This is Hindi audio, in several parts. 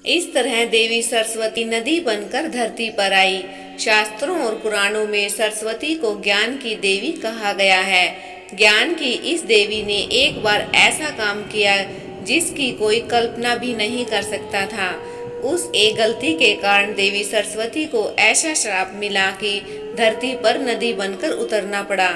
इस तरह देवी सरस्वती नदी बनकर धरती पर आई। शास्त्रों और पुराणों में सरस्वती को ज्ञान की देवी कहा गया है। ज्ञान की इस देवी ने एक बार ऐसा काम किया जिसकी कोई कल्पना भी नहीं कर सकता था। उस एक गलती के कारण देवी सरस्वती को ऐसा श्राप मिला कि धरती पर नदी बनकर उतरना पड़ा।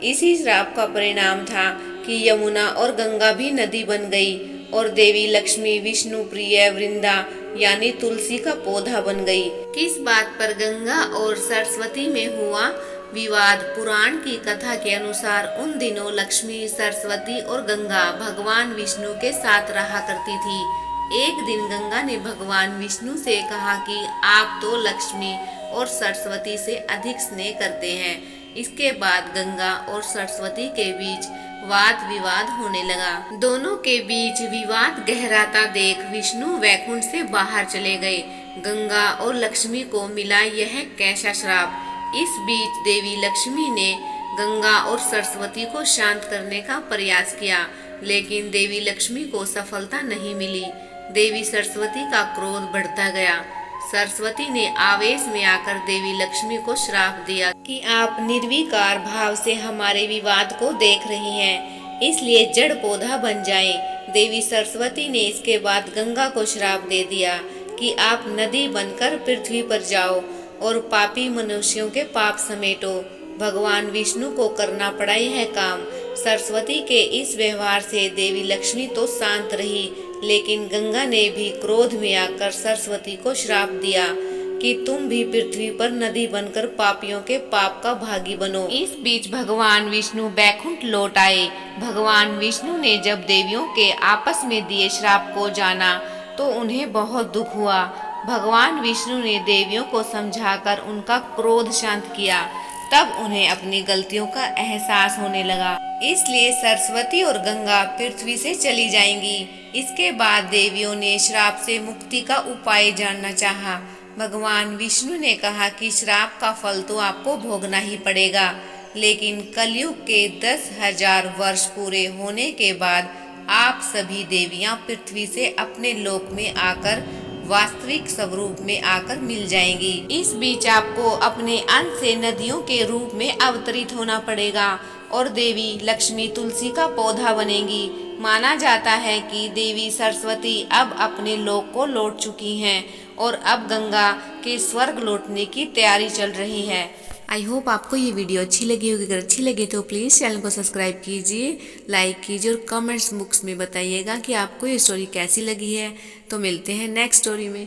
इसी श्राप का परिणाम था कि यमुना और गंगा भी नदी बन गई और देवी लक्ष्मी विष्णु प्रिय वृंदा यानी तुलसी का पौधा बन गई। किस बात पर गंगा और सरस्वती में हुआ विवाद? पुराण की कथा के अनुसार उन दिनों लक्ष्मी, सरस्वती और गंगा भगवान विष्णु के साथ रहा करती थी। एक दिन गंगा ने भगवान विष्णु से कहा कि आप तो लक्ष्मी और सरस्वती से अधिक स्नेह करते हैं। इसके बाद गंगा और सरस्वती के बीच वाद विवाद होने लगा। दोनों के बीच विवाद गहराता देख विष्णु वैकुंठ से बाहर चले गए। गंगा और लक्ष्मी को मिला यह कैसा श्राप। इस बीच देवी लक्ष्मी ने गंगा और सरस्वती को शांत करने का प्रयास किया, लेकिन देवी लक्ष्मी को सफलता नहीं मिली। देवी सरस्वती का क्रोध बढ़ता गया। सरस्वती ने आवेश में आकर देवी लक्ष्मी को श्राप दिया कि आप निर्विकार भाव से हमारे विवाद को देख रही हैं, इसलिए जड़ पौधा बन जाएं। देवी सरस्वती ने इसके बाद गंगा को श्राप दे दिया कि आप नदी बनकर पृथ्वी पर जाओ और पापी मनुष्यों के पाप समेटो। भगवान विष्णु को करना पड़ा यह काम। सरस्वती के इस व्यवहार से देवी लक्ष्मी तो शांत रही, लेकिन गंगा ने भी क्रोध में आकर सरस्वती को श्राप दिया कि तुम भी पृथ्वी पर नदी बनकर पापियों के पाप का भागी बनो। इस बीच भगवान विष्णु बैकुंठ लौट आए। भगवान विष्णु ने जब देवियों के आपस में दिए श्राप को जाना तो उन्हें बहुत दुख हुआ। भगवान विष्णु ने देवियों को समझाकर उनका क्रोध शांत किया। तब उन्हें अपनी गलतियों का एहसास होने लगा, इसलिए सरस्वती और गंगा पृथ्वी से चली जाएंगी। इसके बाद देवियों ने श्राप से मुक्ति का उपाय जानना चाहा। भगवान विष्णु ने कहा कि श्राप का फल तो आपको भोगना ही पड़ेगा, लेकिन कलयुग के 10,000 वर्ष पूरे होने के बाद आप सभी देवियां पृथ्वी से अपने लोक में आकर वास्तविक स्वरूप में आकर मिल जाएंगी। इस बीच आपको अपने अंश से नदियों के रूप में अवतरित होना पड़ेगा और देवी लक्ष्मी तुलसी का पौधा बनेंगी। माना जाता है कि देवी सरस्वती अब अपने लोक को लौट चुकी हैं और अब गंगा के स्वर्ग लौटने की तैयारी चल रही है। आई होप आपको ये वीडियो अच्छी लगी होगी। अगर अच्छी लगे तो प्लीज़ चैनल को सब्सक्राइब कीजिए, लाइक कीजिए और कमेंट्स बॉक्स में बताइएगा कि आपको ये स्टोरी कैसी लगी है। तो मिलते हैं नेक्स्ट स्टोरी में।